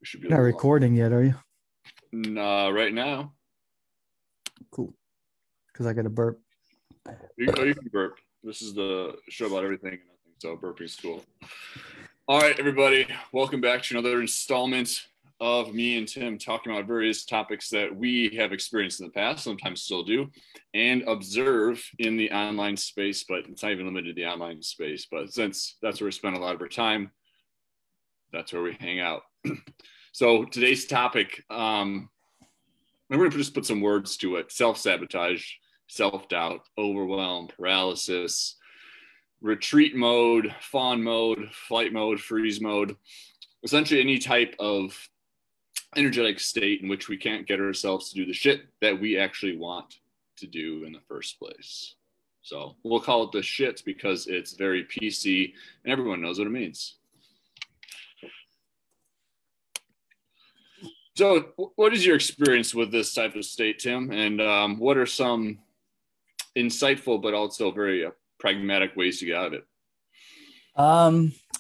We should be a Not little recording yet, are you? right now. Cool. Because I got a burp. You can burp. This is the show about everything and nothing, so burping's cool. All right, everybody, welcome back to another installment of me and Tim talking about various topics that we have experienced in the past, sometimes still do, and observe in the online space, but it's not even limited to the online space. But since that's where we spend a lot of our time, that's where we hang out. So today's topic, we're going to just put some words to it: self-sabotage, self-doubt, overwhelm, paralysis, retreat mode, fawn mode, flight mode, freeze mode, essentially any type of energetic state in which we can't get ourselves to do the shit that we actually want to do in the first place. So we'll call it the shit because it's very PC and everyone knows what it means. So what is your experience with this type of state, Tim? And what are some insightful but also very pragmatic ways to get out of it?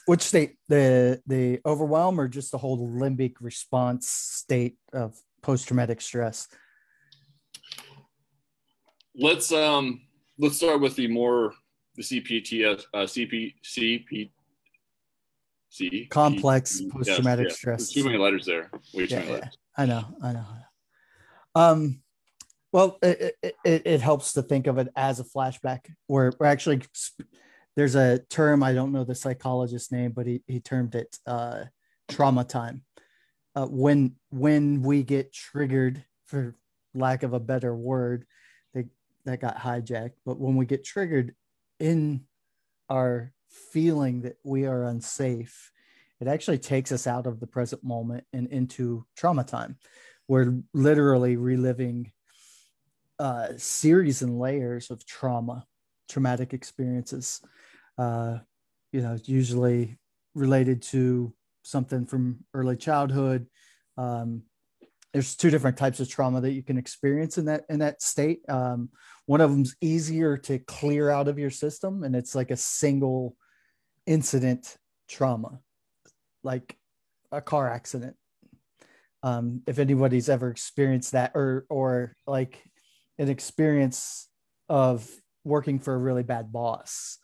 Which state? The overwhelm or just the whole limbic response state of post-traumatic stress? Let's start with the CPTS Complex Yes, post-traumatic yeah. There's stress. too many letters there. Way too Yeah, many yeah. letters. I know. Well, it helps to think of it as a flashback where we're actually there's a term, I don't know the psychologist's name, but he termed it trauma time. When we get triggered, for lack of a better word, that got hijacked, but when we get triggered in our feeling that we are unsafe, it actually takes us out of the present moment and into trauma time. We're literally reliving series and layers of traumatic experiences, uh, usually related to something from early childhood. Um, there's two different types of trauma that you can experience in that state. One of them's easier to clear out of your system, and it's like a single incident trauma, like a car accident. If anybody's ever experienced that, or like an experience of working for a really bad boss,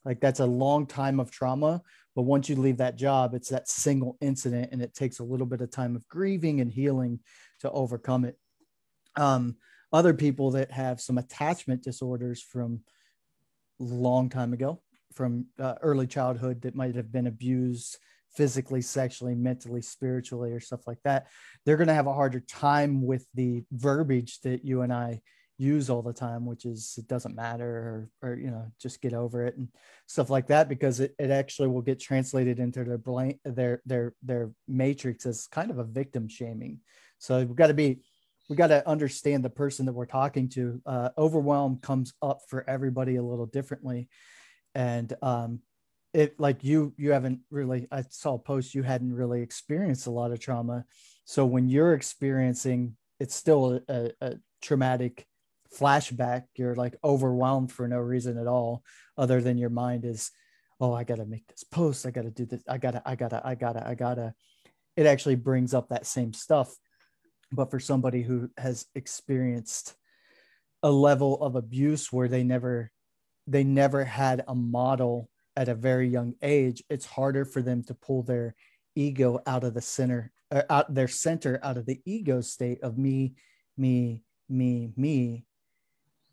like that's a long time of trauma. But once you leave that job, it's that single incident, and it takes a little bit of time of grieving and healing to overcome it. Um, Other people that have some attachment disorders from long time ago, from early childhood, that might have been abused physically, sexually, mentally, spiritually, or stuff like that, they're going to have a harder time with the verbiage that you and I use all the time, which is it doesn't matter, or just get over it and stuff like that, because it actually will get translated into their matrix as kind of a victim shaming. So we got to understand the person that we're talking to. Overwhelm comes up for everybody a little differently. And it, like you haven't really, I saw a post, you hadn't really experienced a lot of trauma. So when you're experiencing, it's still a traumatic flashback. You're like overwhelmed for no reason at all, other than your mind is, oh, I got to make this post. I got to do this. I gotta. It actually brings up that same stuff. But for somebody who has experienced a level of abuse where they never had a model at a very young age, it's harder for them to pull their ego out of the center, out their center, out of the ego state of me, me,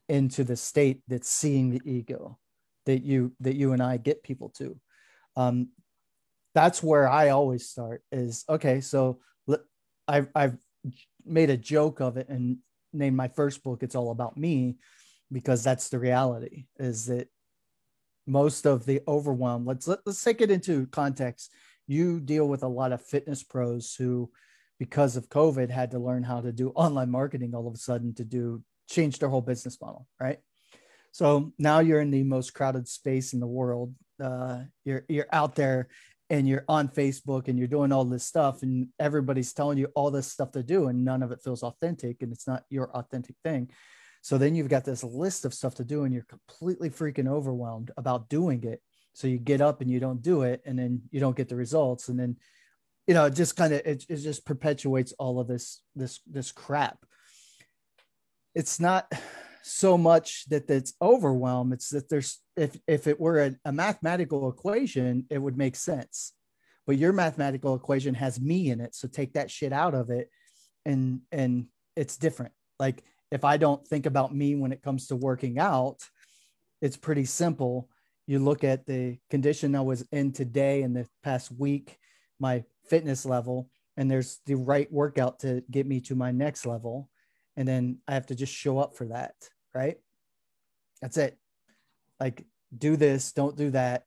into the state that's seeing the ego that you and I get people to. Um, that's where I always start is, okay, so I've made a joke of it and named my first book It's All About Me, because that's the reality, is that most of the overwhelm, let's take it into context. You deal with a lot of fitness pros who, because of COVID, had to learn how to do online marketing all of a sudden to change their whole business model, right? So now you're in the most crowded space in the world. You're out there and you're on Facebook and you're doing all this stuff, and everybody's telling you all this stuff to do, and none of it feels authentic, and it's not your authentic thing. So then you've got this list of stuff to do, and you're completely freaking overwhelmed about doing it. So you get up and you don't do it, and then you don't get the results, and then it just kind of, it just perpetuates all of this crap. It's not so much that it's overwhelm. It's that there's, if it were a mathematical equation, it would make sense. But your mathematical equation has me in it. So take that shit out of it. And it's different. Like if I don't think about me when it comes to working out, it's pretty simple. You look at the condition I was in today and the past week, my fitness level, and there's the right workout to get me to my next level. And then I have to just show up for that. Right. That's it. Like, do this, don't do that.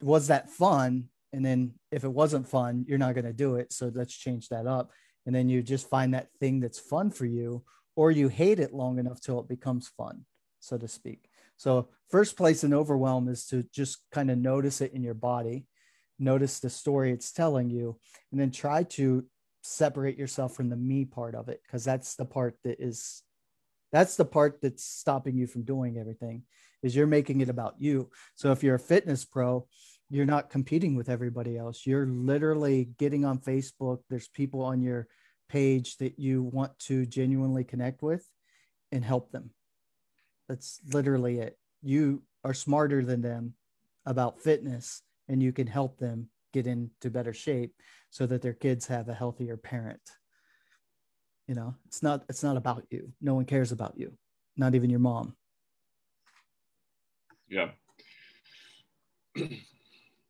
Was that fun? And then if it wasn't fun, you're not going to do it. So let's change that up. And then you just find that thing that's fun for you, or you hate it long enough till it becomes fun, so to speak. So first place in overwhelm is to just kind of notice it in your body, notice the story it's telling you, and then try to separate yourself from the me part of it. Cause that's the part that's stopping you from doing everything, is you're making it about you. So if you're a fitness pro, you're not competing with everybody else. You're literally getting on Facebook. There's people on your page that you want to genuinely connect with and help them. That's literally it. You are smarter than them about fitness, and you can help them get into better shape so that their kids have a healthier parent. It's not about you. No one cares about you, not even your mom. Yeah.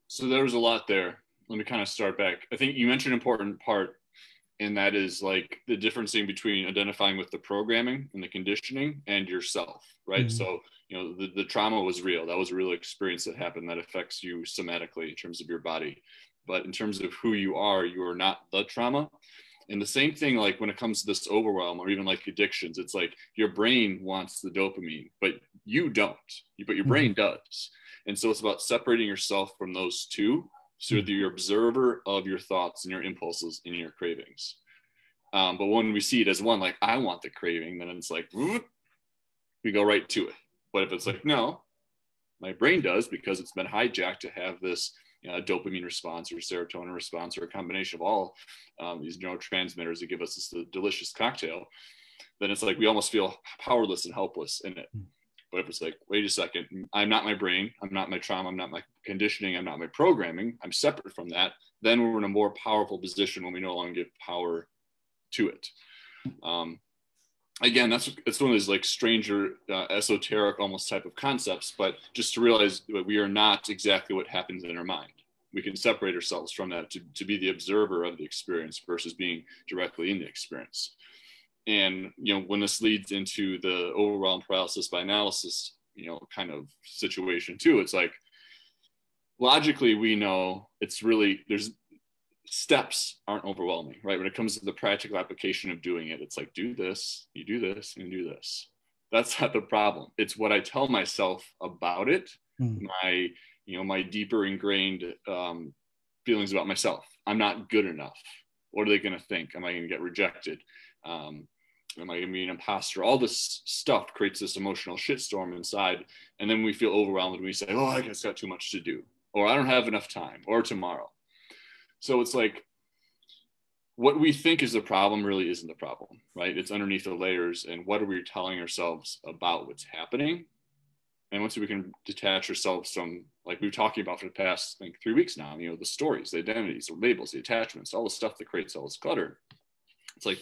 So there was a lot there. Let me kind of start back. I think you mentioned an important part, and that is like the difference between identifying with the programming and the conditioning and yourself, right? Mm-hmm. So, the trauma was real. That was a real experience that happened that affects you somatically in terms of your body. But in terms of who you are not the trauma. And the same thing, like when it comes to this overwhelm or even like addictions, it's like your brain wants the dopamine, but you don't, but your brain does. And so it's about separating yourself from those two, so that you're observer of your thoughts and your impulses and your cravings. But when we see it as one, like I want the craving, then it's like, we go right to it. But if it's like, no, my brain does, because it's been hijacked to have this dopamine response or serotonin response, or a combination of all these neurotransmitters that give us this delicious cocktail, then it's like we almost feel powerless and helpless in it. But if it's like, wait a second, I'm not my brain, I'm not my trauma, I'm not my conditioning, I'm not my programming, I'm separate from that, then we're in a more powerful position when we no longer give power to it. Again, it's one of those like stranger, esoteric almost type of concepts, but just to realize that we are not exactly what happens in our mind. We can separate ourselves from that to be the observer of the experience versus being directly in the experience. And, when this leads into the overwhelm paralysis by analysis, kind of situation too, it's like, logically, we know it's really, there's steps aren't overwhelming, right? When it comes to the practical application of doing it, it's like, do this, you do this, and do this. That's not the problem. It's what I tell myself about it, my deeper ingrained feelings about myself. I'm not good enough. What are they going to think? Am I going to get rejected? Am I going to be an imposter? All this stuff creates this emotional shitstorm inside. And then we feel overwhelmed and we say, oh, I just got too much to do, or I don't have enough time, or tomorrow. So it's like, what we think is the problem really isn't the problem, right? It's underneath the layers. And what are we telling ourselves about what's happening? And once we can detach ourselves from, like we've been talking about for the past, I think, 3 weeks now, the stories, the identities, the labels, the attachments, all the stuff that creates all this clutter. It's like,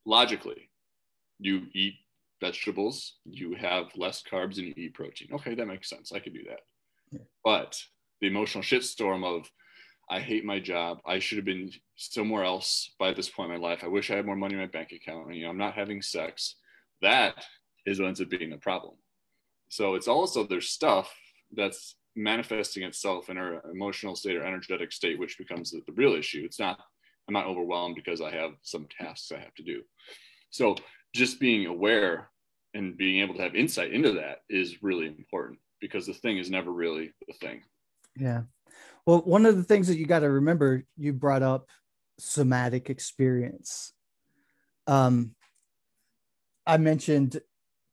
logically, you eat vegetables, you have less carbs, and you eat protein. Okay, that makes sense. I could do that. Yeah. But the emotional shitstorm of, I hate my job, I should have been somewhere else by this point in my life, I wish I had more money in my bank account, I'm not having sex, that is what ends up being the problem. So it's also, there's stuff that's manifesting itself in our emotional state or energetic state, which becomes the real issue. It's not, I'm not overwhelmed because I have some tasks I have to do. So just being aware and being able to have insight into that is really important, because the thing is never really the thing. Yeah. Well, one of the things that you got to remember, you brought up somatic experience. I mentioned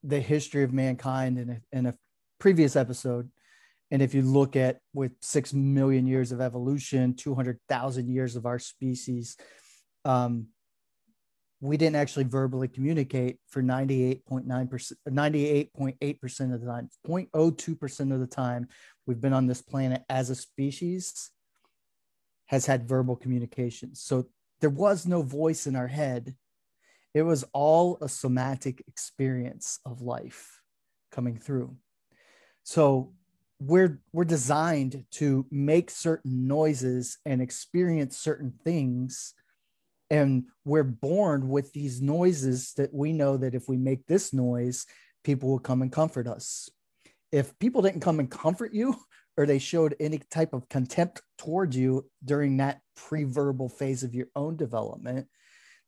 the history of mankind in a previous episode, And if you look at with 6 million years of evolution, 200,000 years of our species, we didn't actually verbally communicate for 98.9%, 98.8% of the time, 0.02% of the time we've been on this planet as a species has had verbal communication. So there was no voice in our head. It was all a somatic experience of life coming through. So we're designed to make certain noises and experience certain things. And we're born with these noises that we know that if we make this noise, people will come and comfort us. If people didn't come and comfort you, or they showed any type of contempt towards you during that pre-verbal phase of your own development,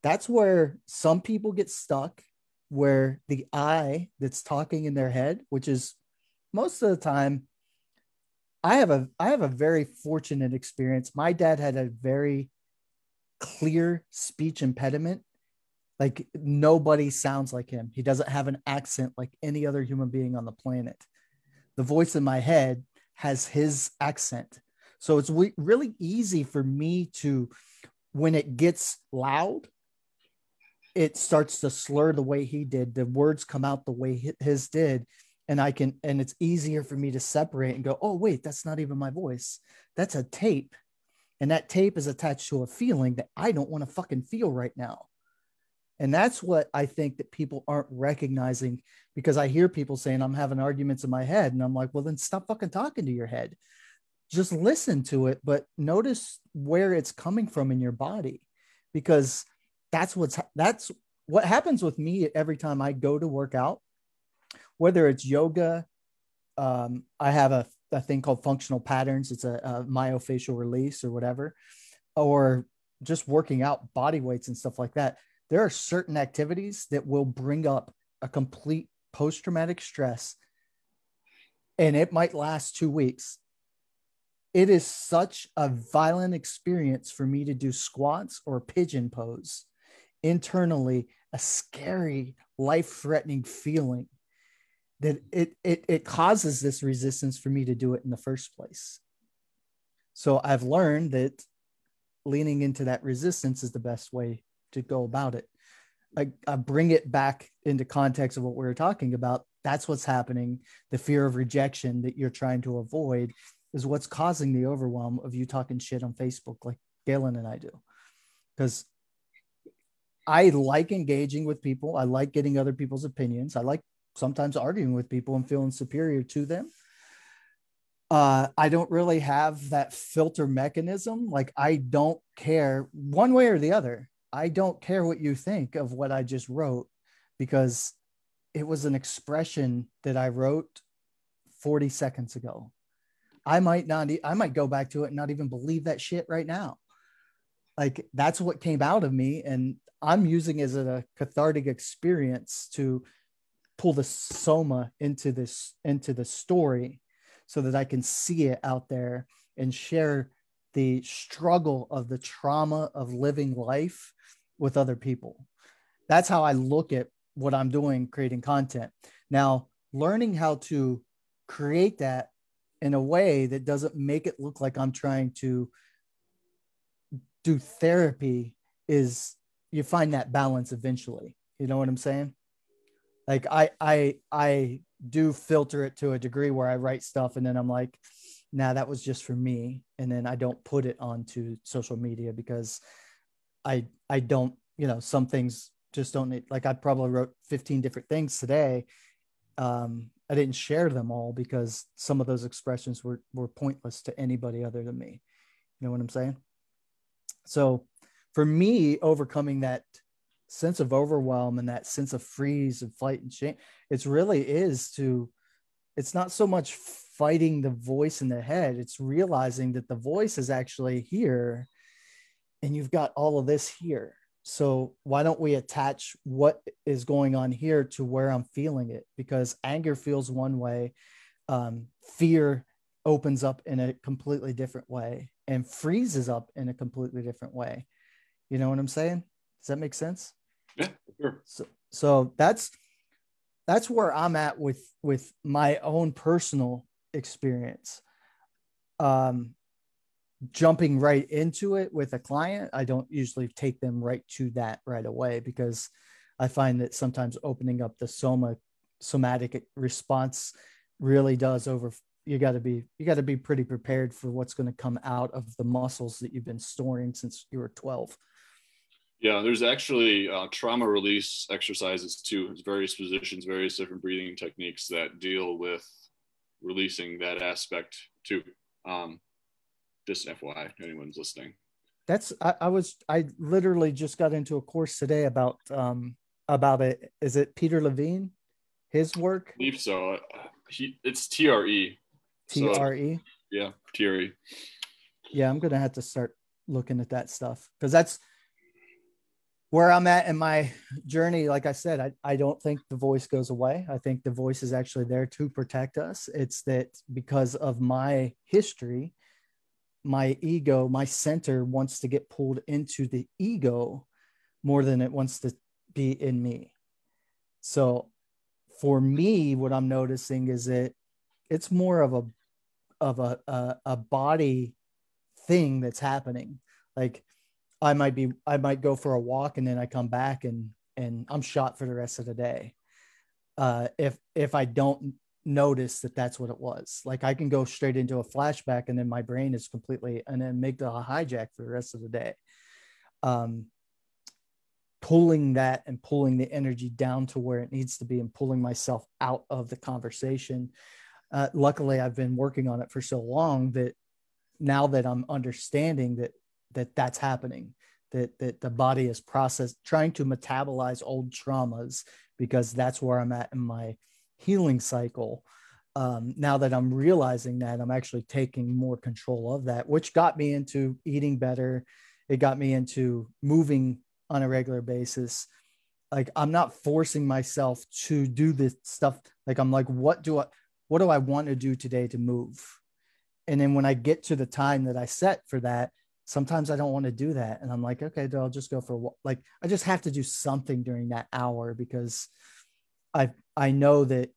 that's where some people get stuck, where the I that's talking in their head, which is most of the time, I have a very fortunate experience. My dad had a very clear speech impediment. Like nobody sounds like him. He doesn't have an accent like any other human being on the planet. The voice in my head has his accent. So it's really easy for me to, when it gets loud, it starts to slur the way he did. The words come out the way his did. And it's easier for me to separate and go, oh, wait, that's not even my voice. That's a tape. And that tape is attached to a feeling that I don't want to fucking feel right now. And that's what I think that people aren't recognizing, because I hear people saying I'm having arguments in my head. And I'm like, well, then stop fucking talking to your head. Just listen to it, but notice where it's coming from in your body, because that's what happens with me every time I go to work out, whether it's yoga. I have a thing called functional patterns. It's a myofascial release or whatever, or just working out body weights and stuff like that. There are certain activities that will bring up a complete post-traumatic stress, and it might last 2 weeks. It is such a violent experience for me to do squats or pigeon pose. Internally, a scary, life-threatening feeling that it causes this resistance for me to do it in the first place. So I've learned that leaning into that resistance is the best way to go about it. I bring it back into context of what we were talking about. That's what's happening. The fear of rejection that you're trying to avoid is what's causing the overwhelm of you talking shit on Facebook like Galen and I do. Because I like engaging with people. I like getting other people's opinions. I like sometimes arguing with people and feeling superior to them. I don't really have that filter mechanism. Like, I don't care one way or the other. I don't care what you think of what I just wrote, because it was an expression that I wrote 40 seconds ago. I might go back to it and not even believe that shit right now. Like, that's what came out of me. And I'm using it as a cathartic experience to pull the soma into the story, so that I can see it out there and share the struggle of the trauma of living life with other people. That's how I look at what I'm doing, creating content. Now, learning how to create that in a way that doesn't make it look like I'm trying to do therapy is, you find that balance eventually. You know what I'm saying? Like, I do filter it to a degree where I write stuff and then I'm like, nah, that was just for me. And then I don't put it onto social media, because I don't, some things just don't need, like, I probably wrote 15 different things today. I didn't share them all because some of those expressions were pointless to anybody other than me. You know what I'm saying? So for me, overcoming that sense of overwhelm and that sense of freeze and flight and shame, it's not so much fighting the voice in the head. It's realizing that the voice is actually here and you've got all of this here. So why don't we attach what is going on here to where I'm feeling it? Because anger feels one way, fear opens up in a completely different way, and freezes up in a completely different way. You know what I'm saying? Does that make sense? Yeah, sure. So that's where I'm at with my own personal experience. Jumping right into it with a client, I don't usually take them right to that right away, because I find that sometimes opening up the somatic response really does you got to be pretty prepared for what's going to come out of the muscles that you've been storing since you were 12. Yeah, there's actually trauma release exercises too. There's various positions, various different breathing techniques that deal with releasing that aspect too. Just FYI, anyone's listening. I literally just got into a course today about it. Is it Peter Levine? His work? I believe so. It's TRE. TRE. Yeah, TRE. Yeah, I'm gonna have to start looking at that stuff, because that's where I'm at in my journey. Like I said, I don't think the voice goes away. I think the voice is actually there to protect us. It's that because of my history, my ego, my center wants to get pulled into the ego more than it wants to be in me. So for me, what I'm noticing is that it's more of a body thing that's happening. Like I might go for a walk and then I come back and I'm shot for the rest of the day. If I don't notice that that's what it was. Like I can go straight into a flashback and then my brain is completely an amygdala hijack for the rest of the day. Pulling that and pulling the energy down to where it needs to be and pulling myself out of the conversation. Luckily, I've been working on it for so long that now that I'm understanding that's happening, that the body is trying to metabolize old traumas, because that's where I'm at in my healing cycle. Now that I'm realizing that, I'm actually taking more control of that, which got me into eating better. It got me into moving on a regular basis. Like I'm not forcing myself to do this stuff. Like I'm like, what do I want to do today to move? And then when I get to the time that I set for that, sometimes I don't want to do that. And I'm like, okay, I'll just go for a walk. Like I just have to do something during that hour, because I know that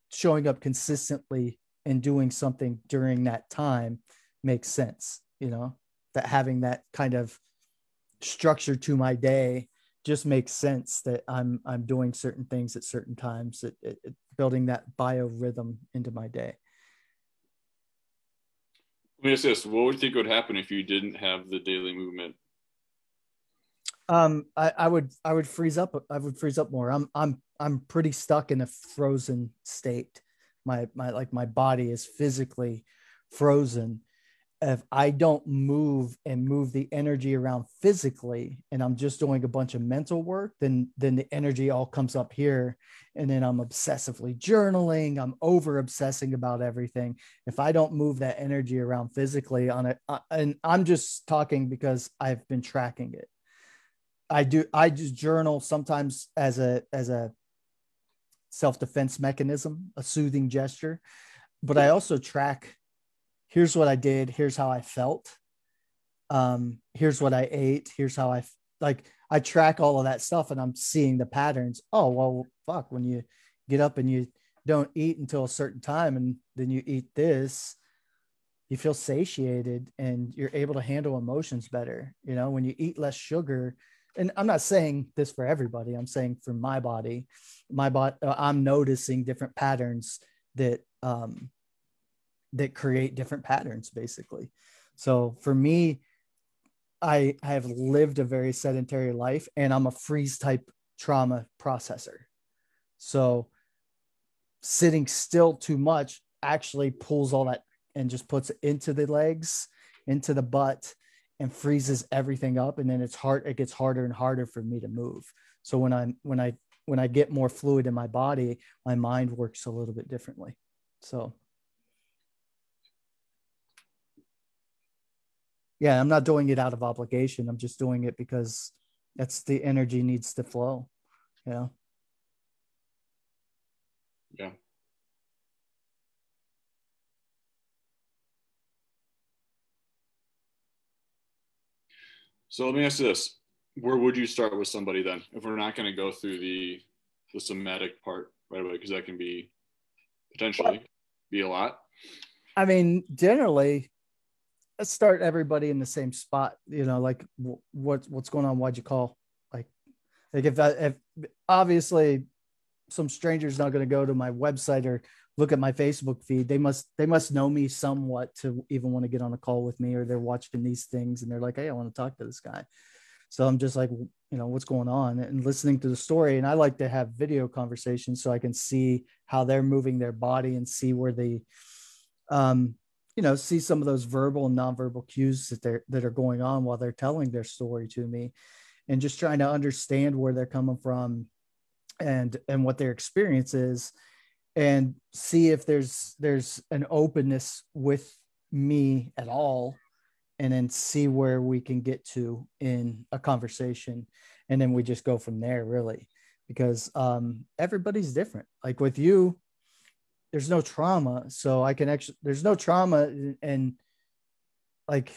showing up consistently and doing something during that time makes sense. That having that kind of structure to my day just makes sense, that I'm doing certain things at certain times, building that biorhythm into my day. Let me ask this: what would you think would happen if you didn't have the daily movement? I would freeze up. I would freeze up more. I'm pretty stuck in a frozen state. My body is physically frozen. If I don't move the energy around physically, and I'm just doing a bunch of mental work, then the energy all comes up here, and then I'm obsessively journaling. I'm over obsessing about everything. If I don't move that energy around physically on it, and I'm just talking because I've been tracking it. I just journal sometimes as a self-defense mechanism, a soothing gesture, but I also track. Here's what I did. Here's how I felt. Here's what I ate. Here's how I track all of that stuff, and I'm seeing the patterns. Oh, well, fuck, when you get up and you don't eat until a certain time, and then you eat this, you feel satiated and you're able to handle emotions better. When you eat less sugar, and I'm not saying this for everybody, I'm saying for my body, I'm noticing different patterns that create different patterns, basically. So for me, I have lived a very sedentary life, and I'm a freeze type trauma processor. So sitting still too much actually pulls all that and just puts it into the legs, into the butt, and freezes everything up. And then it gets harder and harder for me to move. So when I get more fluid in my body, my mind works a little bit differently. So yeah, I'm not doing it out of obligation. I'm just doing it because that's the energy needs to flow. Yeah. So let me ask you this: where would you start with somebody then, if we're not going to go through the somatic part right away, because that can be potentially be a lot? I mean, generally, let's start everybody in the same spot. Like what's going on? Why'd you call? Like if obviously some stranger's not going to go to my website or look at my Facebook feed. They must know me somewhat to even want to get on a call with me, or they're watching these things and they're like, hey, I want to talk to this guy. So I'm just like, what's going on, and listening to the story. And I like to have video conversations so I can see how they're moving their body and see where they, see some of those verbal and nonverbal cues that are going on while they're telling their story to me, and just trying to understand where they're coming from and what their experience is, and see if there's an openness with me at all, and then see where we can get to in a conversation. And then we just go from there, really, because everybody's different. Like with you, there's no trauma. So there's no trauma. And like,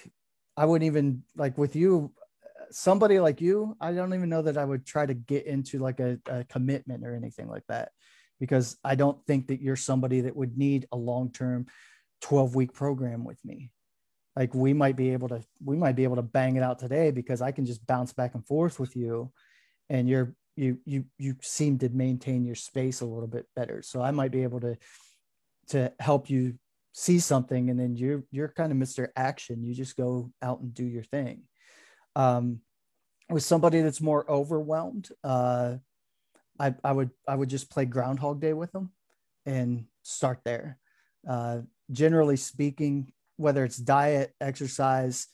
I wouldn't even, like with you, somebody like you, I don't even know that I would try to get into like a commitment or anything like that, because I don't think that you're somebody that would need a long-term 12-week program with me. Like we might be able to bang it out today, because I can just bounce back and forth with you, and you seem to maintain your space a little bit better. So I might be able to help you see something, and then you're kind of Mr. Action. You just go out and do your thing. With somebody that's more overwhelmed, I would just play Groundhog Day with them and start there. Generally speaking, whether it's diet, exercise,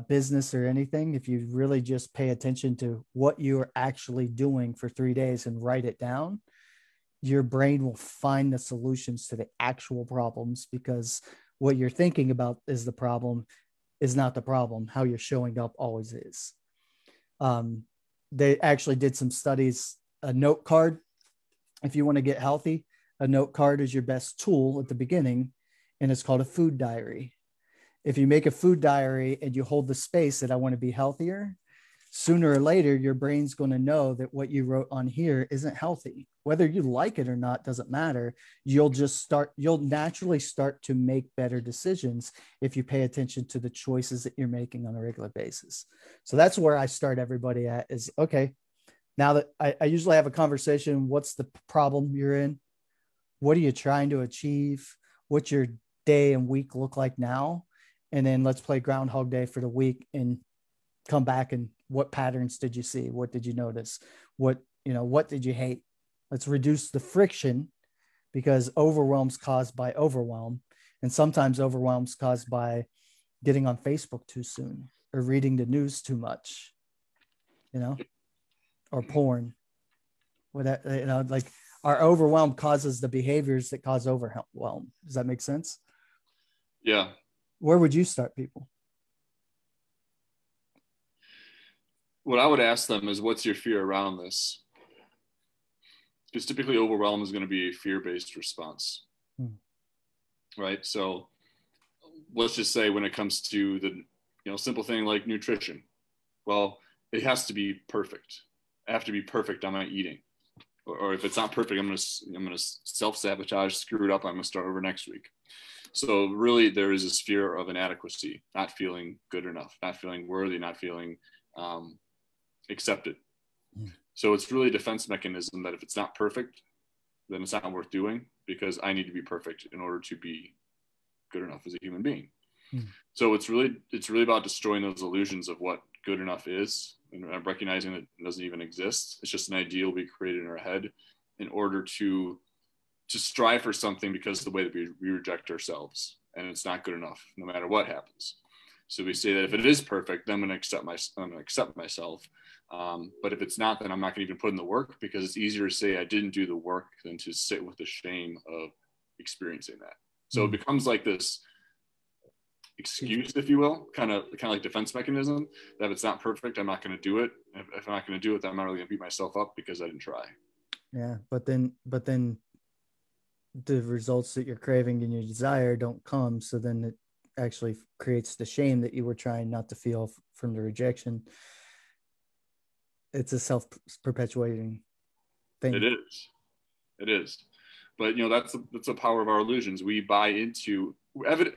business, or anything, if you really just pay attention to what you are actually doing for 3 days and write it down, your brain will find the solutions to the actual problems, because what you're thinking about is the problem, is not the problem. How you're showing up always is. They actually did some studies. A note card, if you want to get healthy, a note card is your best tool at the beginning, and it's called a food diary. If you make a food diary and you hold the space that I want to be healthier, sooner or later, your brain's going to know that what you wrote on here isn't healthy. Whether you like it or not doesn't matter. You'll naturally start to make better decisions if you pay attention to the choices that you're making on a regular basis. So that's where I start everybody at is, okay, now that I usually have a conversation, what's the problem you're in? What are you trying to achieve? What's your day and week look like now? And then let's play Groundhog Day for the week and come back, and what patterns did you see? What did you notice? What did you hate? Let's reduce the friction, because overwhelm's caused by overwhelm. And sometimes overwhelm's caused by getting on Facebook too soon, or reading the news too much, or porn. Like our overwhelm causes the behaviors that cause overwhelm. Does that make sense? Yeah. Where would you start people? What I would ask them is, what's your fear around this? Because typically overwhelm is going to be a fear-based response. Right? So let's just say when it comes to the simple thing like nutrition, well, it has to be perfect. I have to be perfect on my eating. Or if it's not perfect, I'm gonna self-sabotage, screw it up, I'm gonna start over next week. So really there is this fear of inadequacy, not feeling good enough, not feeling worthy, not feeling accepted. So it's really a defense mechanism that if it's not perfect, then it's not worth doing, because I need to be perfect in order to be good enough as a human being. So it's really about destroying those illusions of what good enough is, and recognizing that it doesn't even exist. It's just an ideal we created in our head in order to strive for something, because of the way that we reject ourselves, and it's not good enough no matter what happens. So we say that if it is perfect, then I'm going to accept myself. But if it's not, then I'm not going to even put in the work, because it's easier to say I didn't do the work than to sit with the shame of experiencing that. So it becomes like this excuse, if you will, kind of like defense mechanism, that if it's not perfect, I'm not going to do it. If I'm not going to do it, then I'm not really going to beat myself up because I didn't try. Yeah, but then the results that you're craving and your desire don't come. So then it actually creates the shame that you were trying not to feel from the rejection. It's a self-perpetuating thing. It is. But that's the power of our illusions. We buy into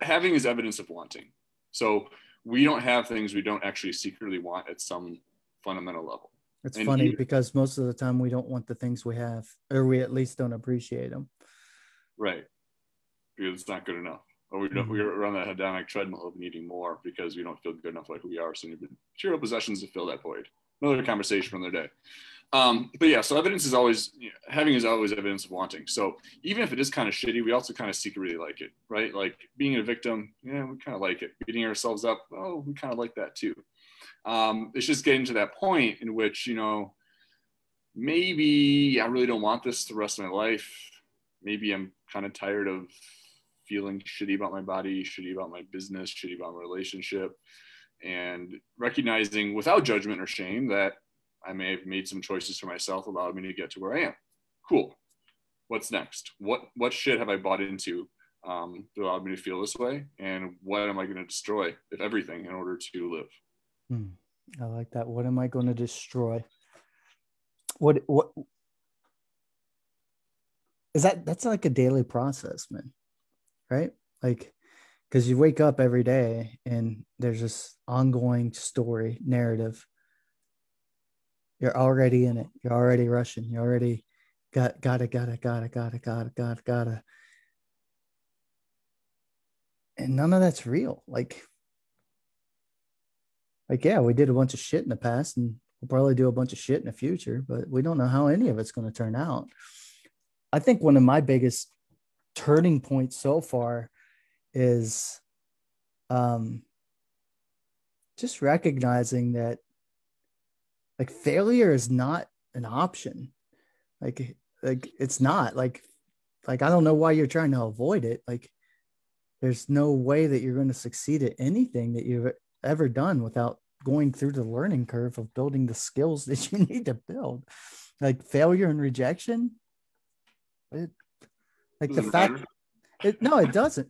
having is evidence of wanting. So we don't have things we don't actually secretly want at some fundamental level. It's And funny because most of the time we don't want the things we have, or we at least don't appreciate them. Right. Because it's not good enough. Or we're on that hedonic treadmill of needing more because we don't feel good enough like who we are. So we need material possessions to fill that void. Another conversation for another day. But yeah, so evidence is always, having is always evidence of wanting. So even if it is kind of shitty, we also kind of secretly like it, right? Like being a victim, yeah, we kind of like it. Beating ourselves up, oh, we kind of like that too. It's just getting to that point in which, maybe I really don't want this the rest of my life. Maybe I'm kind of tired of feeling shitty about my body, shitty about my business, shitty about my relationship, and recognizing without judgment or shame that I may have made some choices for myself allowed me to get to where I am. Cool. What's next? What shit have I bought into that allowed me to feel this way? And what am I going to destroy, if everything, in order to live? I like that. What am I going to destroy? What is that? That's like a daily process, man. Right? Like, because you wake up every day and there's this ongoing story, narrative. You're already in it. You're already rushing. You already gotta. And none of that's real. Like, yeah, we did a bunch of shit in the past and we'll probably do a bunch of shit in the future, but we don't know how any of it's going to turn out. I think one of my biggest turning points so far is just recognizing that like failure is not an option. Like it's not like I don't know why you're trying to avoid it. Like there's no way that you're going to succeed at anything that you've ever done without going through the learning curve of building the skills that you need to build. Like failure and rejection, like the fact no, it doesn't.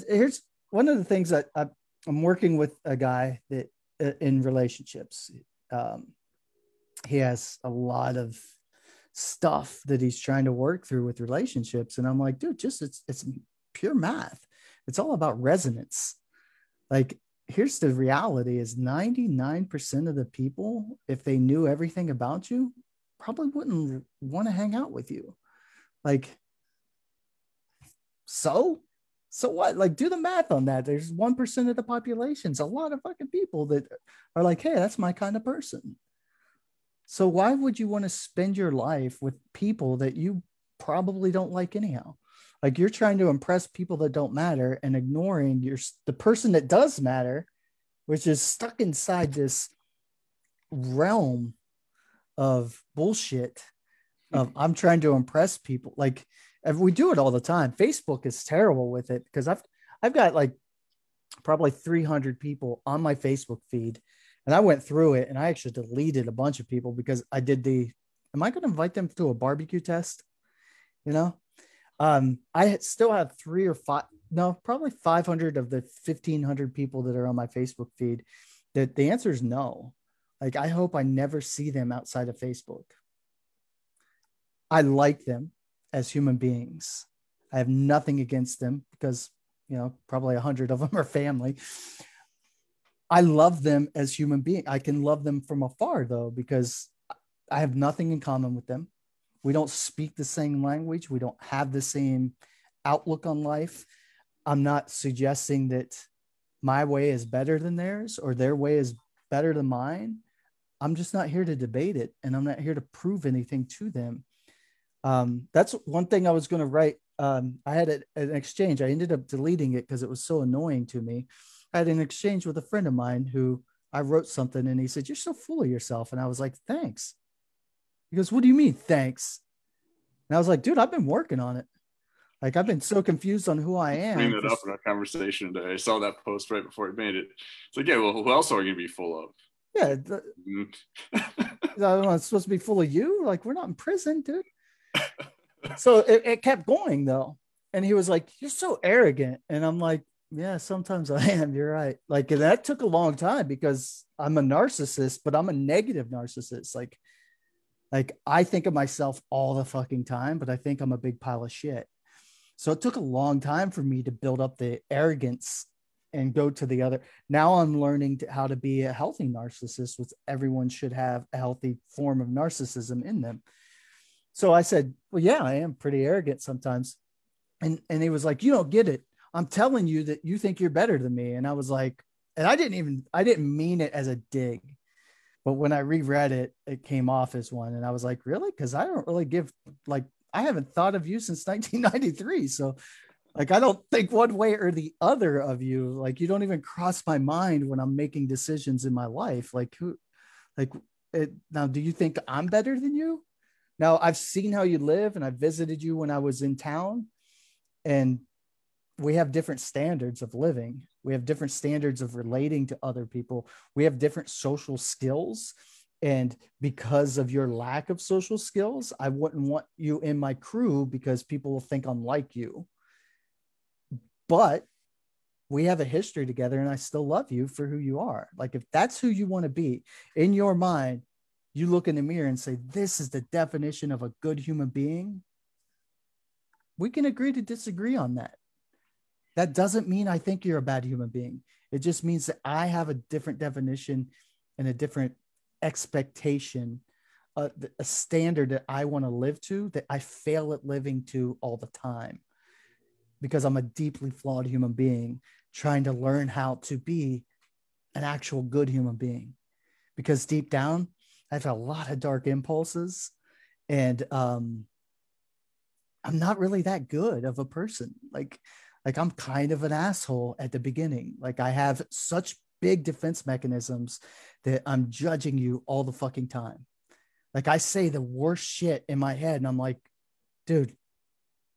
Here's one of the things that I'm working with a guy that in relationships. He has a lot of stuff that he's trying to work through with relationships. And I'm like, dude, just it's pure math. It's all about resonance. Like, here's the reality is 99% of the people, if they knew everything about you, probably wouldn't want to hang out with you. Like, so what? Like, do the math on that. There's 1% of the population. It's a lot of fucking people that are like, hey, that's my kind of person. So why would you want to spend your life with people that you probably don't like anyhow? Like you're trying to impress people that don't matter and ignoring the person that does matter, which is stuck inside this realm of bullshit of I'm trying to impress people. Like we do it all the time. Facebook is terrible with it because I've got like probably 300 people on my Facebook feed. And I went through it and I actually deleted a bunch of people because I did am I going to invite them to a barbecue test? I still have probably 500 of the 1,500 people that are on my Facebook feed that the answer is no. Like, I hope I never see them outside of Facebook. I like them as human beings. I have nothing against them because, probably 100 of them are family. I love them as human beings. I can love them from afar though, because I have nothing in common with them. We don't speak the same language. We don't have the same outlook on life. I'm not suggesting that my way is better than theirs or their way is better than mine. I'm just not here to debate it. And I'm not here to prove anything to them. That's one thing I was going to write. I had an exchange. I ended up deleting it because it was so annoying to me. I had an exchange with a friend of mine who I wrote something and he said, "You're so full of yourself." And I was like, "Thanks." He goes, "What do you mean, thanks?" And I was like, "Dude, I've been working on it. Like, I've been so confused on who I am." Bring that up in our conversation today. I saw that post right before it made it. It's like, yeah, well, who else are we going to be full of? Yeah. I'm supposed to be full of you? Like, we're not in prison, dude. So it kept going, though. And he was like, "You're so arrogant." And I'm like, yeah, sometimes I am. You're right. Like, that took a long time because I'm a narcissist, but I'm a negative narcissist. Like I think of myself all the fucking time, but I think I'm a big pile of shit. So it took a long time for me to build up the arrogance and go to the other. Now I'm learning how to be a healthy narcissist, which everyone should have a healthy form of narcissism in them. So I said, well, yeah, I am pretty arrogant sometimes. And he was like, you don't get it. I'm telling you that you think you're better than me. And I was like, and I didn't mean it as a dig, but when I reread it, it came off as one. And I was like, really? Because I don't really give, like, I haven't thought of you since 1993. So like, I don't think one way or the other of you. Like, you don't even cross my mind when I'm making decisions in my life. Like, who, like, it, now, do you think I'm better than you? Now, I've seen how you live and I visited you when I was in town, and we have different standards of living. We have different standards of relating to other people. We have different social skills. And because of your lack of social skills, I wouldn't want you in my crew because people will think I'm like you. But we have a history together and I still love you for who you are. Like, if that's who you want to be in your mind, you look in the mirror and say, this is the definition of a good human being. We can agree to disagree on that. That doesn't mean I think you're a bad human being. It just means that I have a different definition and a different expectation, a standard that I want to live to that I fail at living to all the time because I'm a deeply flawed human being trying to learn how to be an actual good human being. Because deep down, I have a lot of dark impulses, and I'm not really that good of a person. Like I'm kind of an asshole at the beginning. Like, I have such big defense mechanisms that I'm judging you all the fucking time. Like, I say the worst shit in my head and I'm like, dude,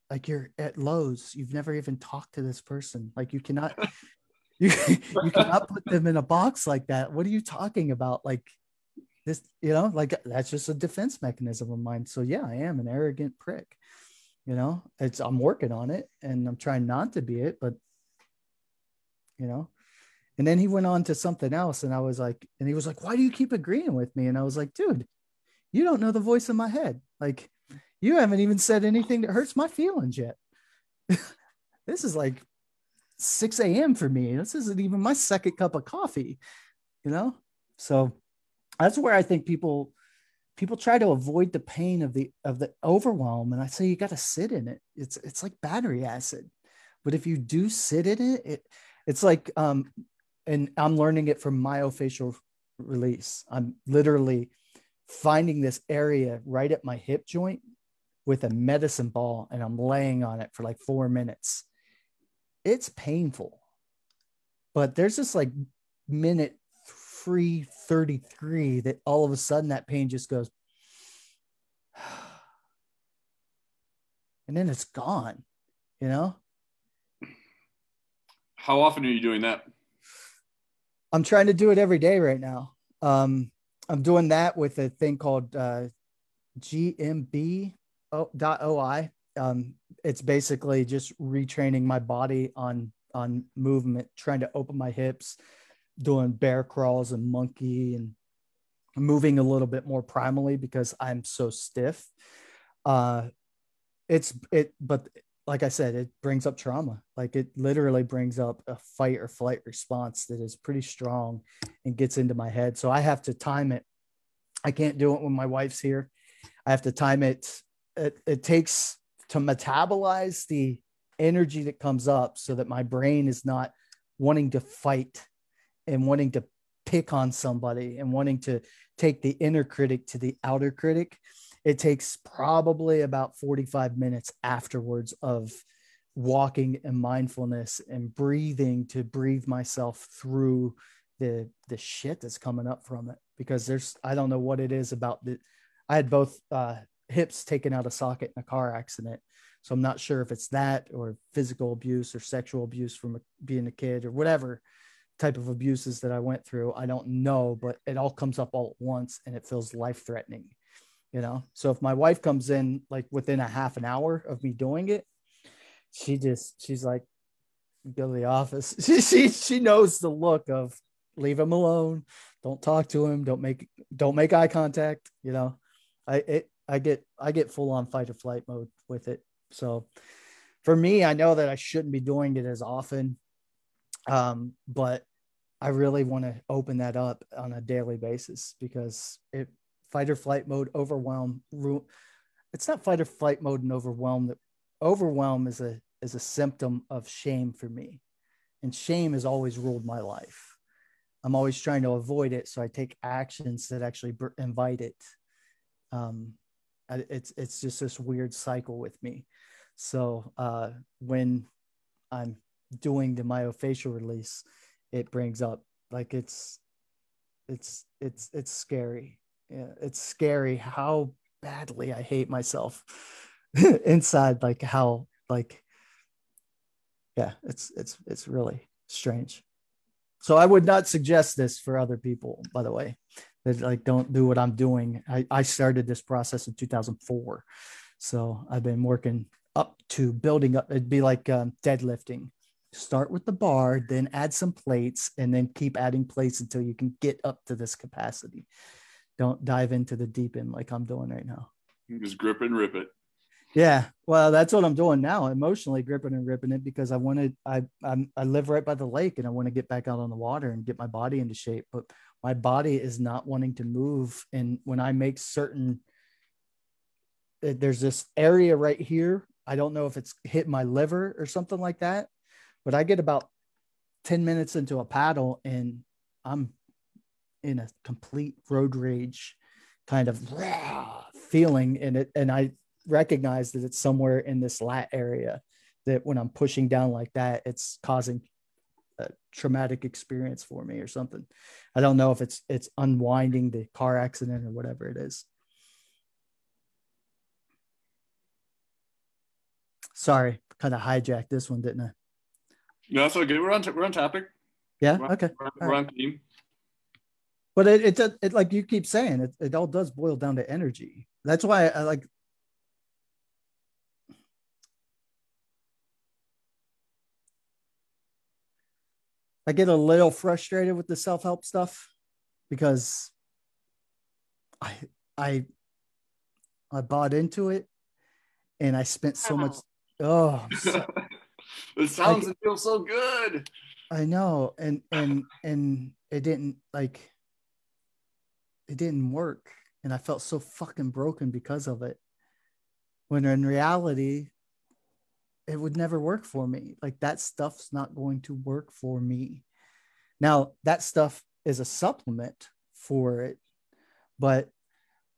like, you're at Lowe's. You've never even talked to this person. Like, you cannot put them in a box like that. What are you talking about? Like, this, like, that's just a defense mechanism of mine. So yeah, I am an arrogant prick. I'm working on it and I'm trying not to be it, but and then he went on to something else and he was like, why do you keep agreeing with me? And I was like, dude, you don't know the voice in my head. Like, you haven't even said anything that hurts my feelings yet. This is like 6 a.m. for me. This isn't even my second cup of coffee, So that's where I think people try to avoid the pain of the overwhelm. And I say, you got to sit in it. It's like battery acid. But if you do sit in it, it's like, and I'm learning it from myofascial release. I'm literally finding this area right at my hip joint with a medicine ball, and I'm laying on it for like 4 minutes. It's painful, but there's this like minute 3:33 that all of a sudden that pain just goes, and then it's gone. How often are you doing that? I'm trying to do it every day right now. I'm doing that with a thing called GMB.OI. It's basically just retraining my body on movement, trying to open my hips, doing bear crawls and monkey, and moving a little bit more primally because I'm so stiff. But like I said, it brings up trauma. Like, it literally brings up a fight or flight response that is pretty strong and gets into my head. So I have to time it. I can't do it when my wife's here. I have to time it. It takes to metabolize the energy that comes up so that my brain is not wanting to fight and wanting to pick on somebody and wanting to take the inner critic to the outer critic. It takes probably about 45 minutes afterwards of walking and mindfulness and breathing to breathe myself through the shit that's coming up from it. Because I don't know what it is about I had both hips taken out of socket in a car accident. So I'm not sure if it's that or physical abuse or sexual abuse from being a kid or whatever type of abuses that I went through. I don't know, but it all comes up all at once and it feels life-threatening. So if my wife comes in like within a half an hour of me doing it, she's like, go to the office. She knows the look of leave him alone. Don't talk to him. Don't make eye contact. I get full on fight or flight mode with it. So for me, I know that I shouldn't be doing it as often. But I really want to open that up on a daily basis because fight or flight mode, overwhelm. It's not fight or flight mode and overwhelm. That overwhelm is a symptom of shame for me, and shame has always ruled my life. I'm always trying to avoid it, so I take actions that actually invite it. It's just this weird cycle with me. So when I'm doing the myofascial release, it brings up like it's scary. Yeah, it's scary how badly I hate myself inside. Like how yeah, it's really strange. So I would not suggest this for other people, by the way. That like don't do what I'm doing. I started this process in 2004. So I've been working up to building up. It'd be like deadlifting. Start with the bar, then add some plates, and then keep adding plates until you can get up to this capacity. Don't dive into the deep end like I'm doing right now. You just grip and rip it. Yeah, well, that's what I'm doing now. Emotionally gripping and ripping it because I live right by the lake and I want to get back out on the water and get my body into shape. But my body is not wanting to move. And when I make certain, there's this area right here. I don't know if it's hit my liver or something like that, but I get about 10 minutes into a paddle and I'm in a complete road rage kind of feeling in it. And I recognize that it's somewhere in this lat area that when I'm pushing down like that, it's causing a traumatic experience for me or something. I don't know if it's unwinding the car accident or whatever it is. Sorry, kind of hijacked this one, didn't I? No, that's okay. We're on topic. Yeah. Okay. We're on theme. But it like you keep saying, it all does boil down to energy. That's why I like. I get a little frustrated with the self-help stuff because I I I bought into it and I spent so much. Oh, It sounds and feels so good. I know, and it didn't work, and I felt so fucking broken because of it. When in reality, it would never work for me. Like that stuff's not going to work for me. Now, that stuff is a supplement for it, but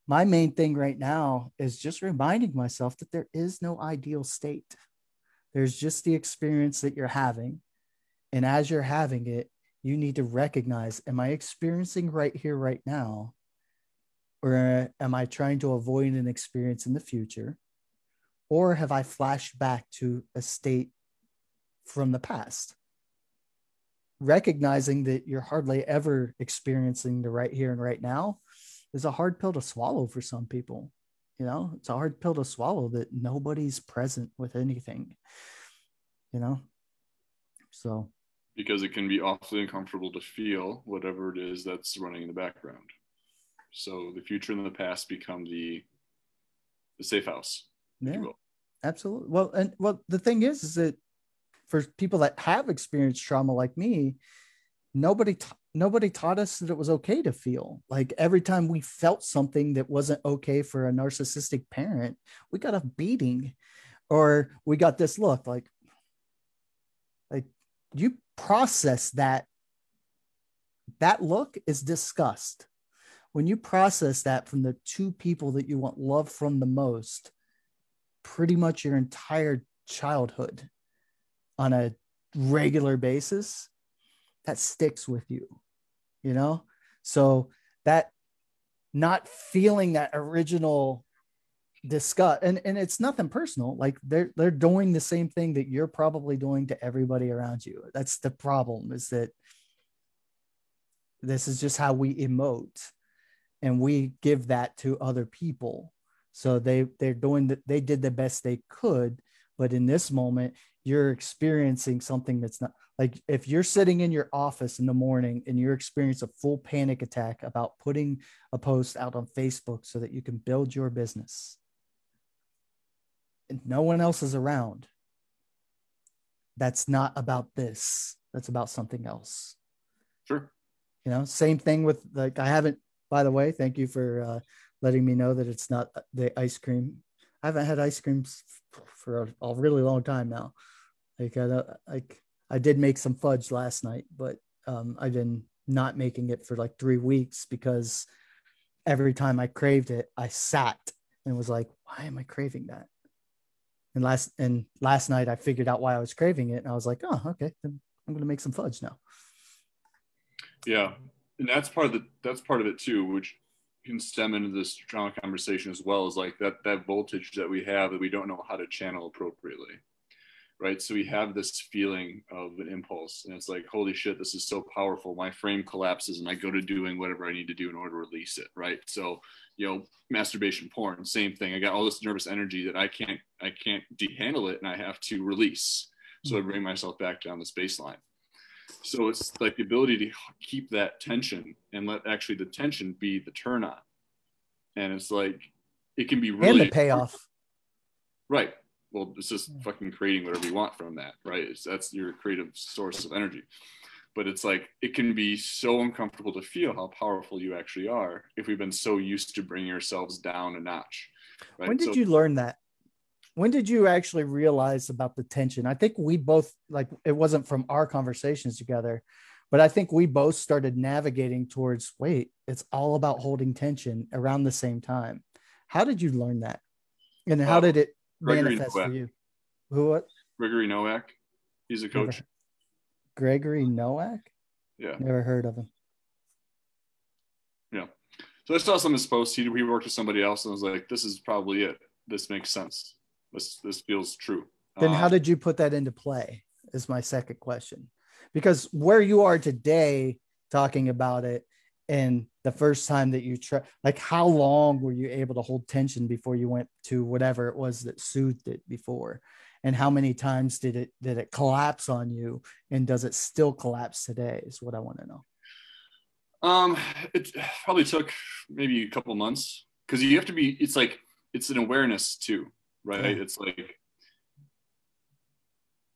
my main thing right now is just reminding myself that there is no ideal state. There's just the experience that you're having. And as you're having it, you need to recognize, am I experiencing right here, right now? Or am I trying to avoid an experience in the future? Or have I flashed back to a state from the past? Recognizing that you're hardly ever experiencing the right here and right now is a hard pill to swallow for some people. You know, it's a hard pill to swallow that nobody's present with anything, you know? So, because it can be awfully uncomfortable to feel whatever it is that's running in the background. So the future and the past become the safe house. Yeah, absolutely. Well, the thing is that for people that have experienced trauma like me, nobody taught us that it was okay to feel. Like every time we felt something that wasn't okay for a narcissistic parent, we got a beating or we got this look like you process that look is disgust. When you process that from the two people that you want love from the most, pretty much your entire childhood on a regular basis, that sticks with you, you know? So that not feeling that original disgust, and it's nothing personal. Like they're doing the same thing that you're probably doing to everybody around you. That's the problem, is that this is just how we emote and we give that to other people. So they're doing that. They did the best they could, but in this moment, you're experiencing something that's not like if you're sitting in your office in the morning and you're experiencing a full panic attack about putting a post out on Facebook so that you can build your business and no one else is around. that's not about this. That's about something else. Sure. You know, same thing with like, I haven't, by the way, thank you for letting me know that it's not the ice cream. I haven't had ice cream for a really long time now. Like I did make some fudge last night, but I've been not making it for like 3 weeks because every time I craved it, I sat and was like, why am I craving that? And last night I figured out why I was craving it, and I was like, oh, okay, then I'm gonna make some fudge now. Yeah, and that's part of it too, which can stem into this trauma conversation as well, is like that voltage that we have that we don't know how to channel appropriately, right? So we have this feeling of an impulse, and it's like, holy shit, this is so powerful. My frame collapses, and I go to doing whatever I need to do in order to release it, right? So, masturbation, porn, same thing. I got all this nervous energy that I can't handle it, and I have to release. So I bring myself back down this baseline. So it's like the ability to keep that tension and let actually the tension be the turn on. And it's like, it can be really. And the payoff. Right. Well, it's just fucking creating whatever you want from that, right? That's your creative source of energy. But it's like, it can be so uncomfortable to feel how powerful you actually are if we've been so used to bringing ourselves down a notch. Right? When did you learn that? When did you actually realize about the tension? I think we both, like, it wasn't from our conversations together, but I think we both started navigating towards, wait, it's all about holding tension around the same time. How did you learn that? And how did it manifest for you? Who? What? Gregory Nowak. He's a coach. Gregory Nowak? Yeah. Never heard of him. Yeah. So I saw some of his posts. He worked with somebody else, and I was like, this is probably it. This makes sense. This feels true. Then how did you put that into play is my second question. Because where you are today talking about it, and the first time that you try, like, how long were you able to hold tension before you went to whatever it was that soothed it before? And how many times did it collapse on you? And does it still collapse today is what I want to know. It probably took maybe a couple months, because you have to be, it's like, it's an awareness too, right? Yeah. It's like,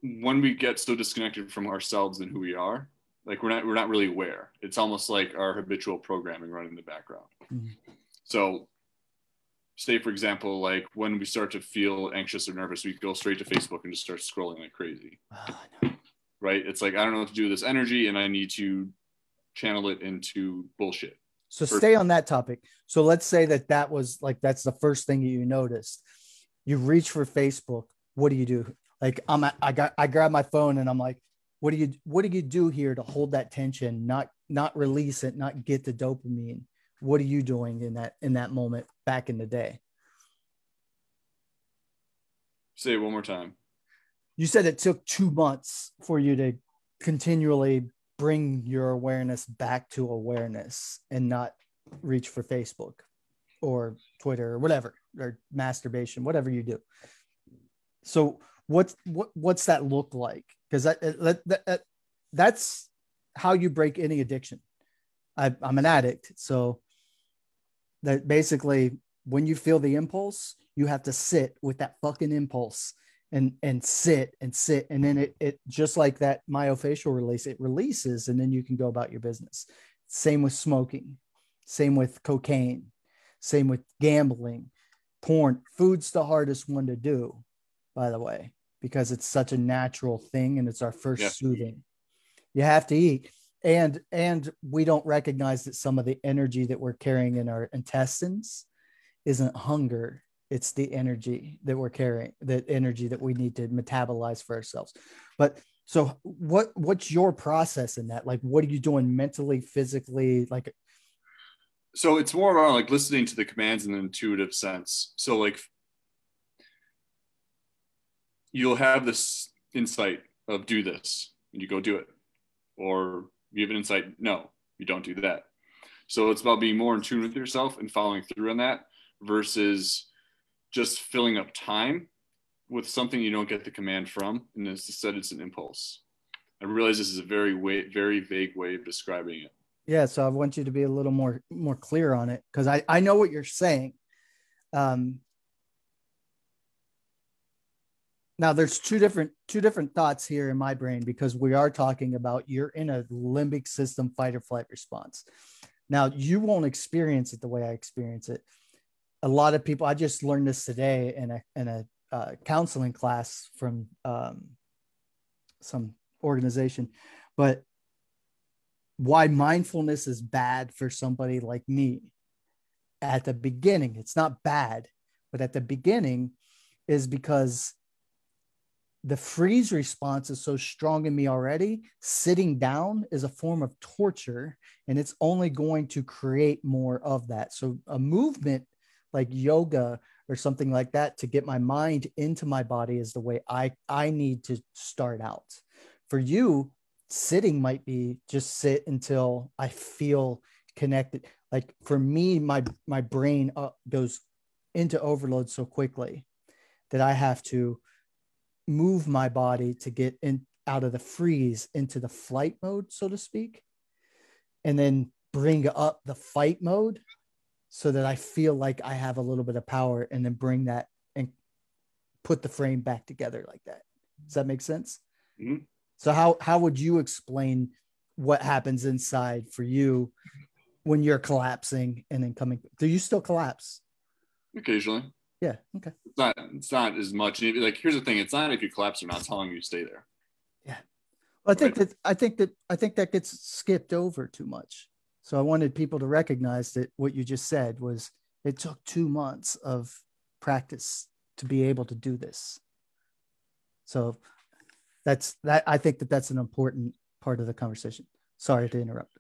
when we get so disconnected from ourselves and who we are, like we're not really aware. It's almost like our habitual programming running in the background. Mm-hmm. So say, for example, like when we start to feel anxious or nervous, we go straight to Facebook and just start scrolling like crazy. No. Right? It's like, I don't know what to do with this energy, and I need to channel it into bullshit. So stay on that topic. So let's say that was like, that's the first thing you noticed. You reach for Facebook. What do you do? Like I grab my phone and I'm like, what do you do here to hold that tension, not release it, not get the dopamine? What are you doing in that moment back in the day? Say it one more time. You said it took 2 months for you to continually bring your awareness back to awareness and not reach for Facebook or Twitter or whatever, or masturbation, whatever you do. So what's that look like? Because that's how you break any addiction. I'm an addict. So that basically, when you feel the impulse, you have to sit with that fucking impulse and sit. And then it just like that myofascial release, it releases, and then you can go about your business. Same with smoking, same with cocaine, same with gambling, porn. Food's the hardest one to do, by the way, because it's such a natural thing and it's our first soothing. You have to eat. And we don't recognize that some of the energy that we're carrying in our intestines isn't hunger. It's the energy that we're carrying, the energy that we need to metabolize for ourselves. But so what's your process in that? Like, what are you doing mentally, physically? Like, so it's more around like listening to the commands in an intuitive sense. So like, you'll have this insight of do this, and you go do it. Or you have an insight, no, you don't do that. So it's about being more in tune with yourself and following through on that versus just filling up time with something you don't get the command from. And instead, it's an impulse. I realize this is a very vague way of describing it. Yeah. So I want you to be a little more clear on it, because I know what you're saying. Now there's two different thoughts here in my brain, because we are talking about you're in a limbic system fight or flight response. Now you won't experience it the way I experience it. A lot of people, I just learned this today in a counseling class from some organization, but why mindfulness is bad for somebody like me at the beginning. It's not bad, but at the beginning is because the freeze response is so strong in me already. Sitting down is a form of torture, and it's only going to create more of that. So a movement like yoga or something like that to get my mind into my body is the way I need to start out. For you, sitting might be just sit until I feel connected. Like for me, my brain goes into overload so quickly that I have to move my body to get in out of the freeze into the flight mode, so to speak, and then bring up the fight mode so that I feel like I have a little bit of power, and then bring that and put the frame back together like that. Does that make sense? Mm-hmm. So how would you explain what happens inside for you when you're collapsing and then coming? Do you still collapse? Occasionally. Yeah. Okay. It's not as much. Like, here's the thing: it's not if you collapse or not; it's how long you stay there. Yeah. Well, Right? I think that gets skipped over too much. So I wanted people to recognize that what you just said was it took 2 months of practice to be able to do this. So I think that's an important part of the conversation. Sorry to interrupt.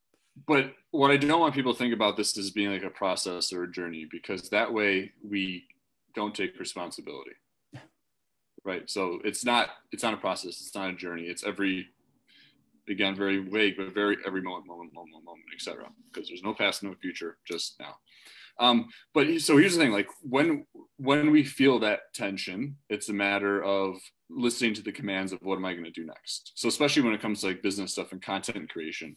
But what I don't want people to think about this as being like a process or a journey, because that way we don't take responsibility. Right? So it's not a process. It's not a journey. It's again, very vague, but every moment, etc. Because there's no past, no future, just now. But so here's the thing: like when we feel that tension, it's a matter of listening to the commands of what am I going to do next. So especially when it comes to like business stuff and content creation,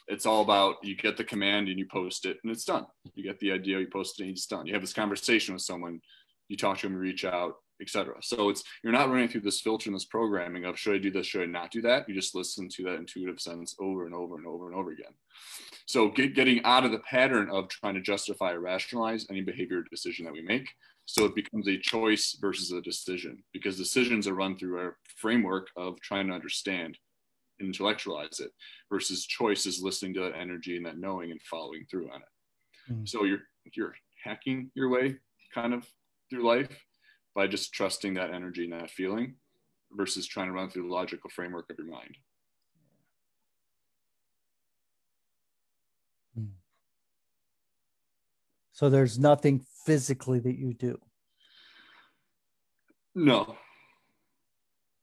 it's all about you get the command and you post it and it's done. You get the idea, you post it and it's done. You have this conversation with someone, you talk to them, you reach out, etc. So you're not running through this filter and this programming of should I do this, should I not do that? You just listen to that intuitive sense over and over and over and over again. So getting out of the pattern of trying to justify or rationalize any behavior or decision that we make. So it becomes a choice versus a decision, because decisions are run through our framework of trying to understand, intellectualize it, versus choice is listening to that energy and that knowing and following through on it. So you're hacking your way kind of through life by just trusting that energy and that feeling versus trying to run through the logical framework of your mind. So there's nothing physically that you do. No.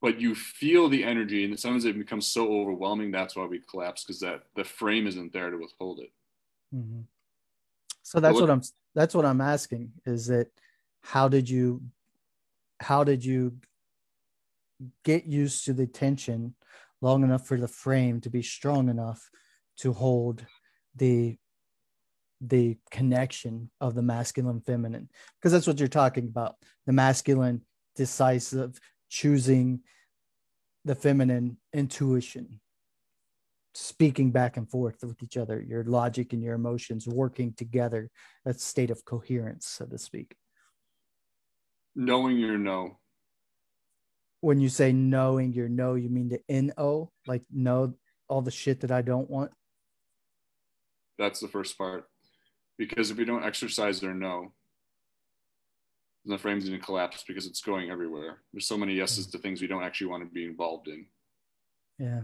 But you feel the energy, and sometimes it becomes so overwhelming. That's why we collapse, because that the frame isn't there to withhold it. Mm-hmm. So that's what I'm asking is that how did you get used to the tension long enough for the frame to be strong enough to hold the connection of the masculine feminine? Because that's what you're talking about, the masculine decisive choosing, the feminine intuition, speaking back and forth with each other, your logic and your emotions working together, that state of coherence, so to speak. Knowing your no. When you say knowing your no, you mean the N-O, like know all the shit that I don't want? That's the first part. Because if we don't exercise our no, the frame's going to collapse because it's going everywhere. There's so many yeses to things we don't actually want to be involved in. Yeah.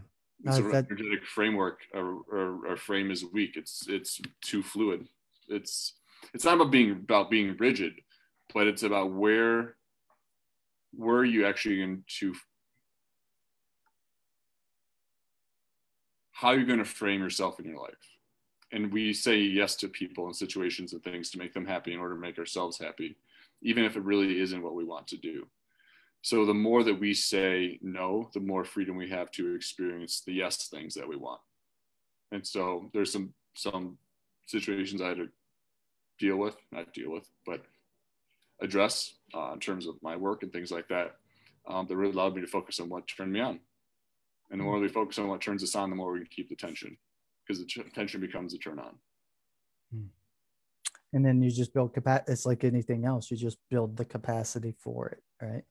So energetic framework, our frame is weak. It's too fluid. It's not about being rigid, but it's about where are you actually going to, how you're going to frame yourself in your life. And we say yes to people and situations and things to make them happy in order to make ourselves happy, even if it really isn't what we want to do. So the more that we say no, the more freedom we have to experience the yes things that we want. And so there's some situations I had to not deal with, but address in terms of my work and things like that. that really allowed me to focus on what turned me on. And the more we focus on what turns us on, the more we can keep the tension, because the tension becomes a turn on. And then you just build capacity. It's like anything else. You just build the capacity for it, right?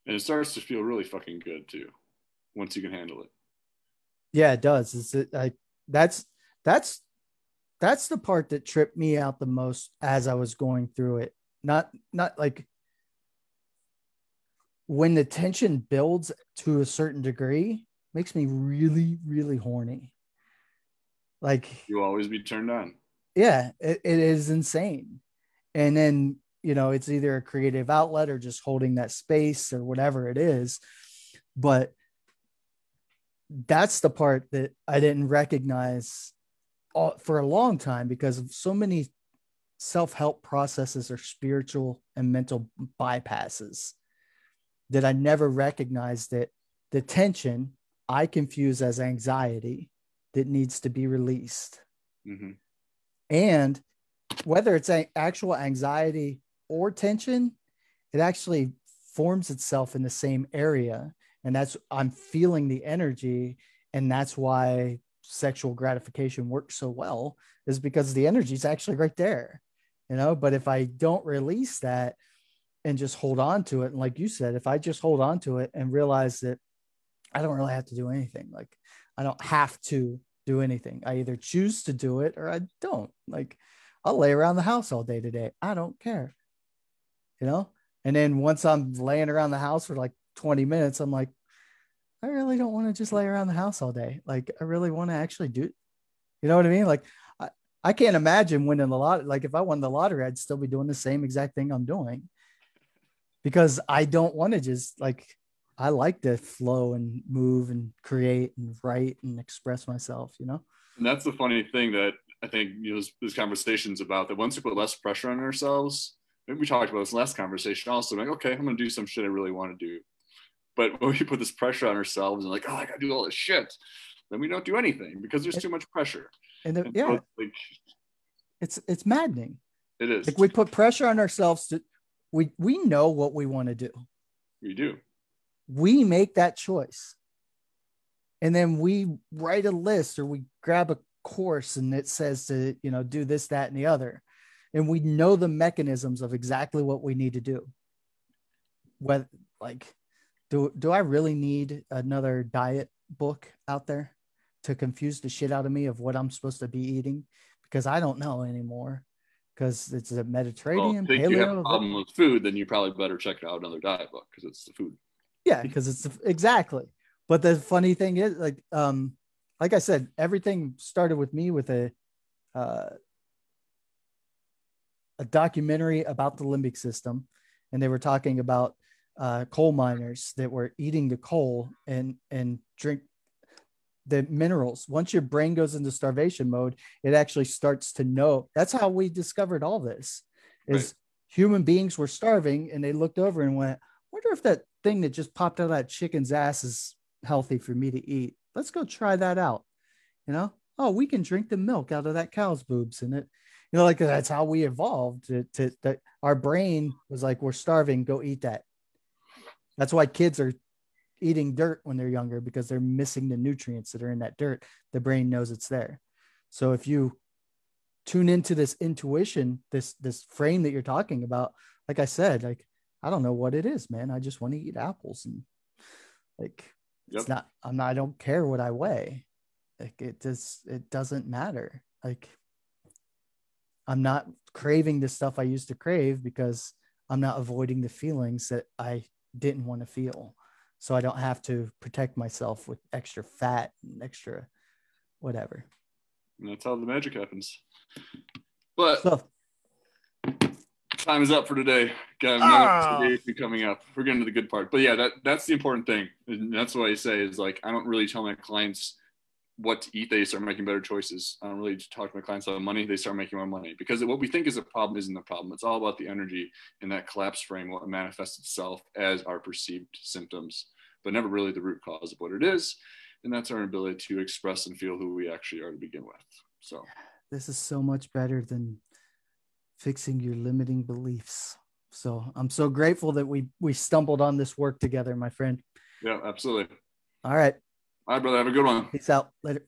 And it starts to feel really fucking good too, once you can handle it. Yeah, it does. That's the part that tripped me out the most as I was going through it. Not like when the tension builds to a certain degree, makes me really, really horny. Like, you'll always be turned on. Yeah, it is insane. And then, it's either a creative outlet or just holding that space or whatever it is. But that's the part that I didn't recognize for a long time, because of so many self-help processes or spiritual and mental bypasses that I never recognized that the tension I confuse as anxiety that needs to be released. Mm-hmm. And whether it's actual anxiety or tension, it actually forms itself in the same area. And I'm feeling the energy. And that's why sexual gratification works so well, is because the energy is actually right there, but if I don't release that and just hold on to it, and like you said, if I just hold on to it and realize that I don't really have to do anything, like I don't have to do anything. I either choose to do it or I don't. Like, I'll lay around the house all day today. I don't care, and then once I'm laying around the house for like 20 minutes, I'm like, I really don't want to just lay around the house all day. Like, I really want to actually do, you know what I mean? Like, I can't imagine winning the lottery. Like, if I won the lottery, I'd still be doing the same exact thing I'm doing, because I don't want to just I like to flow and move and create and write and express myself, And that's the funny thing that I think, this conversation's about, that once we put less pressure on ourselves, maybe we talked about this last conversation also, like, okay, I'm going to do some shit I really want to do. But when we put this pressure on ourselves and like, oh, I got to do all this shit, then we don't do anything because there's too much pressure. So it's maddening. It is. Like, we put pressure on ourselves we know what we want to do. We do. We make that choice. And then we write a list, or we grab a course and it says to, do this, that, and the other. And we know the mechanisms of exactly what we need to do. Whether, do I really need another diet book out there to confuse the shit out of me of what I'm supposed to be eating? Because I don't know anymore. Because it's a Mediterranean, paleo. If you have a problem with food, then you probably better check out another diet book, because it's the food. Yeah, because it's exactly. But the funny thing is, like I said, everything started with me with a documentary about the limbic system, and they were talking about coal miners that were eating the coal and drink the minerals. Once your brain goes into starvation mode, it actually starts to know. That's how we discovered all this. Is human beings were starving, and they looked over and went, wonder if that thing that just popped out of that chicken's ass is healthy for me to eat. Let's go try that out. Oh, we can drink the milk out of that cow's boobs. And it, that's how we evolved that our brain was like, we're starving, go eat that. That's why kids are eating dirt when they're younger, because they're missing the nutrients that are in that dirt. The brain knows it's there. So if you tune into this intuition, this frame that you're talking about, like I said, I don't know what it is, man. I just want to eat apples, and it's not, I don't care what I weigh. It doesn't matter. I'm not craving the stuff I used to crave, because I'm not avoiding the feelings that I didn't want to feel. So I don't have to protect myself with extra fat and extra whatever. And that's how the magic happens. But time is up for today. Got another day coming up. We're getting to the good part. But yeah, that's the important thing. And that's what I say is, I don't really tell my clients what to eat. They start making better choices. I don't really talk to my clients about money. They start making more money, because what we think is a problem isn't the problem. It's all about the energy in that collapse frame, what manifests itself as our perceived symptoms, but never really the root cause of what it is. And that's our ability to express and feel who we actually are to begin with. So this is so much better than fixing your limiting beliefs. So I'm so grateful that we stumbled on this work together, my friend. Yeah, absolutely. All right. All right, brother. Have a good one. Peace out. Later.